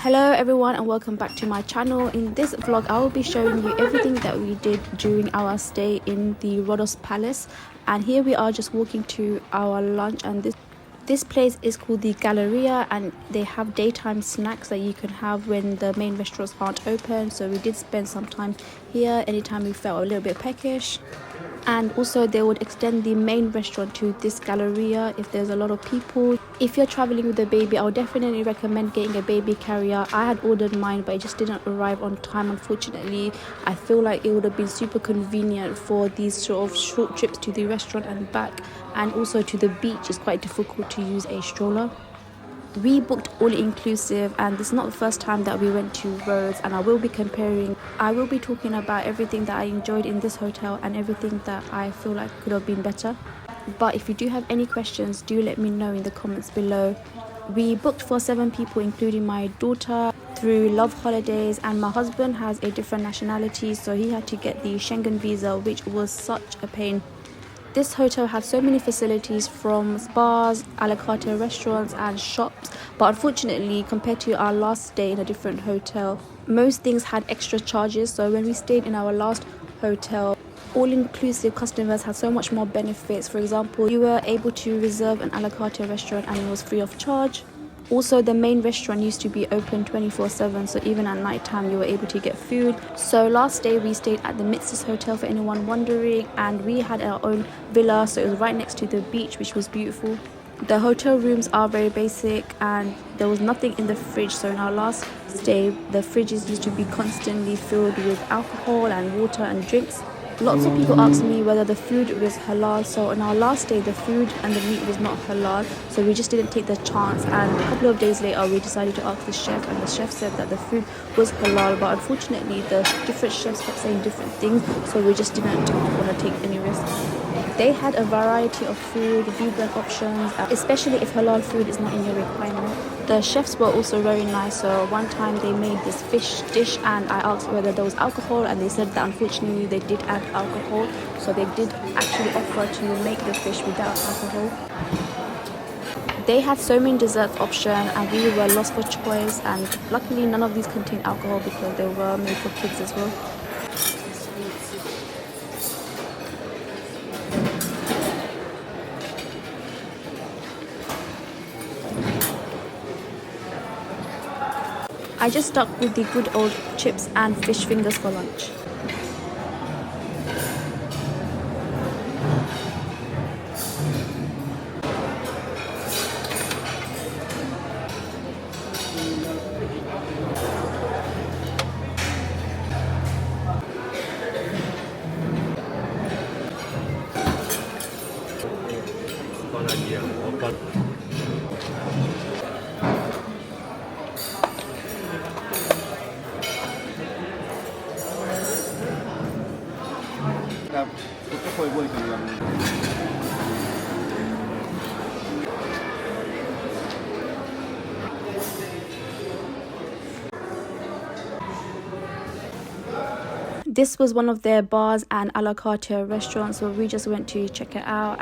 Hello everyone and welcome back to my channel. In this vlog I will be showing you everything that we did during our stay in the Rhodes Palace, and here we are just walking to our lunch. And this place is called the Galleria, and they have daytime snacks that you can have when the main restaurants aren't open. So we did spend some time here anytime we felt a little bit peckish. And also they would extend the main restaurant to this Galleria if there's a lot of people. If you're traveling with a baby, I would definitely recommend getting a baby carrier. I had ordered mine but it just didn't arrive on time, unfortunately. I feel like it would have been super convenient for these sort of short trips to the restaurant and back, and also to the beach. It's quite difficult to use a stroller. We booked all inclusive, and this is not the first time that we went to Rhodes, and I will be talking about everything that I enjoyed in this hotel and everything that I feel like could have been better. But if you do have any questions, do let me know in the comments below. We booked for 7 people including my daughter through Love Holidays, and my husband has a different nationality, so he had to get the Schengen visa, which was such a pain. This hotel had so many facilities, from spas, a la carte restaurants and shops, but unfortunately compared to our last stay in a different hotel, most things had extra charges. So when we stayed in our last hotel, all-inclusive customers had so much more benefits. For example, you were able to reserve an a la carte restaurant and it was free of charge. Also, the main restaurant used to be open 24/7, so even at night time you were able to get food. So last day we stayed at the Mitzvahs Hotel, for anyone wondering, and we had our own villa, so it was right next to the beach, which was beautiful. The hotel rooms are very basic and there was nothing in the fridge, so in our last stay the fridges used to be constantly filled with alcohol and water and drinks. Lots of people asked me whether the food was halal, so on our last day the food and the meat was not halal, so we just didn't take the chance. And a couple of days later we decided to ask the chef, and the chef said that the food was halal, but unfortunately the different chefs kept saying different things, so we just didn't want to take any risks. They had a variety of food, vegan options, especially if halal food is not in your requirement. The chefs were also very nice. So one time they made this fish dish and I asked whether there was alcohol, and they said that unfortunately they did add alcohol, so they did actually offer to make the fish without alcohol. They had so many dessert options and we were lost for choice, and luckily none of these contained alcohol because they were made for kids as well. I just stuck with the good old chips and fish fingers for lunch. This was one of their bars and a la carte restaurants, so we just went to check it out.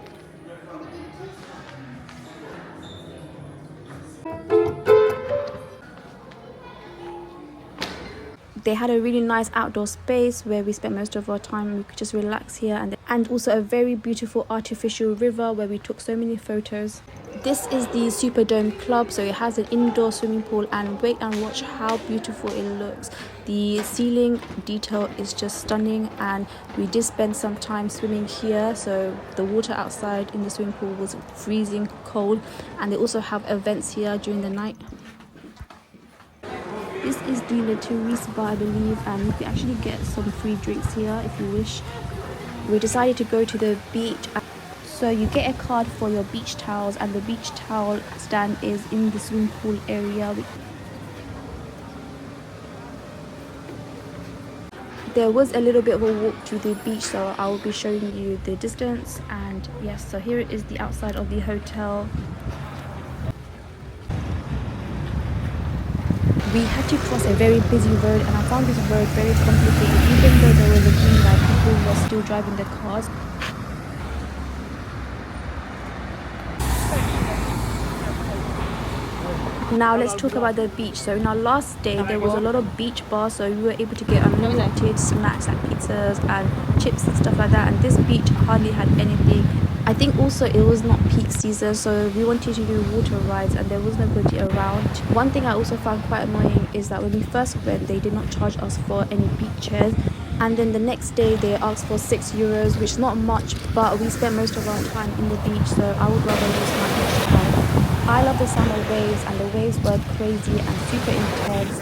They had a really nice outdoor space where we spent most of our time. We could just relax here, and also a very beautiful artificial river where we took so many photos. This is the Superdome Club, so it has an indoor swimming pool, and wait and watch how beautiful it looks. The ceiling detail is just stunning, and we did spend some time swimming here, so the water outside in the swimming pool was freezing cold. And they also have events here during the night. This is the Le Touriste bar, I believe, and you can actually get some free drinks here if you wish. We decided to go to the beach, so you get a card for your beach towels, and the beach towel stand is in the swimming pool area. There was a little bit of a walk to the beach, so I will be showing you the distance. And yes, so here is the outside of the hotel. We had to cross a very busy road, and I found this road very complicated. Even though there was a green light, people were still driving their cars. Now let's talk about the beach. So in our last day there was a lot of beach bars, so we were able to get unlimited snacks like pizzas and chips and stuff like that, and this beach hardly had anything. I think also it was not peak season, so we wanted to do water rides and there was nobody around. One thing I also found quite annoying is that when we first went they did not charge us for any beach chairs, and then the next day they asked for €6, which is not much, but we spent most of our time in the beach, so I would rather use my extra time. I love the sound of waves, and the waves were crazy and super intense.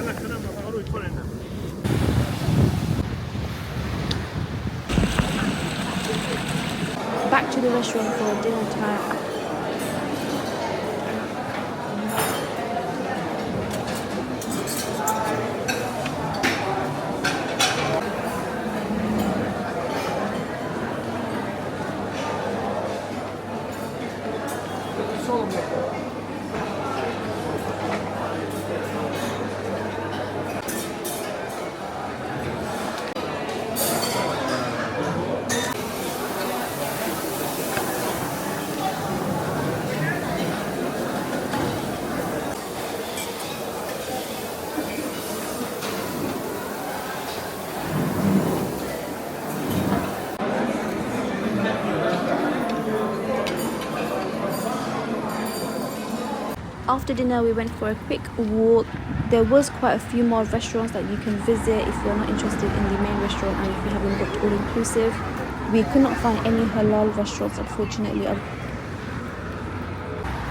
Back to the restaurant for dinner time. After dinner we went for a quick walk. There was quite a few more restaurants that you can visit if you're not interested in the main restaurant and if you haven't booked all inclusive. We could not find any halal restaurants, unfortunately.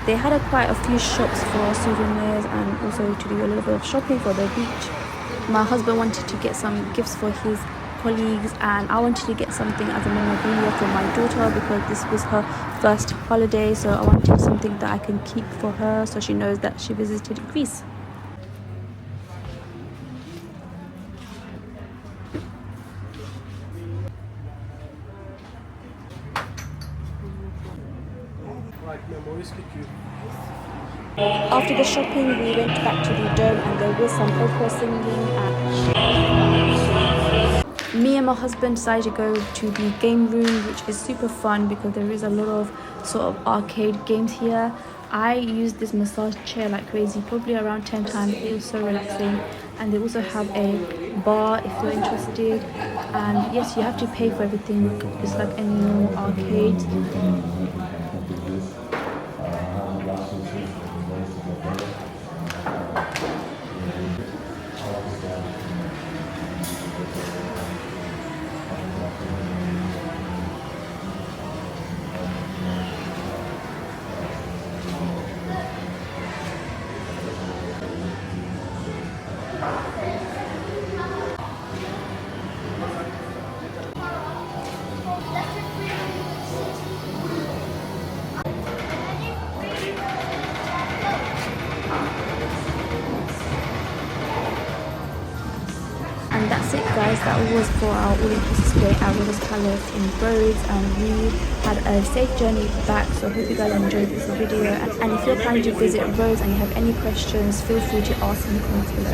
They had quite a few shops for souvenirs and also to do a little bit of shopping for the beach. My husband wanted to get some gifts for his colleagues and I wanted to get something as a memorabilia for my daughter because this was her first holiday, so I wanted something that I can keep for her so she knows that she visited Greece. After the shopping we went back to the dome and there was some opera singing and me and my husband decided to go to the game room, which is super fun because there is a lot of sort of arcade games here. I used this massage chair like crazy, probably around 10 times. It was so relaxing, and they also have a bar if you're interested, and yes, you have to pay for everything just like any normal arcade. And that's it guys, that was for our all-inclusive stay at Rhodes Palace in Rhodes, and we had a safe journey back, so I hope you guys enjoyed this video. And if you're planning to visit Rhodes and you have any questions, feel free to ask in the comments below.